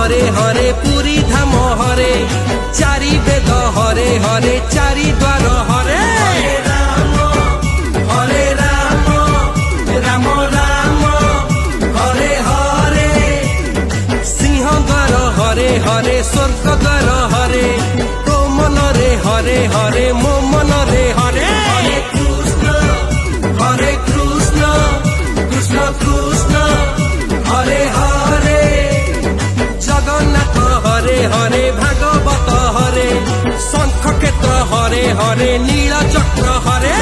हरे हरे पुरी धाम हरे चारि वेद हरे हरे चारि द्वार हरे राम राम राम हरे हरे सिंह द्वार हरे हरे स्वर्ग द्वार हरे तो मन रे हरे हरे मो मन रे हरे कृष्ण कृष्ण कृष्ण हरे हरे जगन्नाथ हरे हरे भागवत हरे शंख क्षेत्र हरे हरे नील चक्र हरे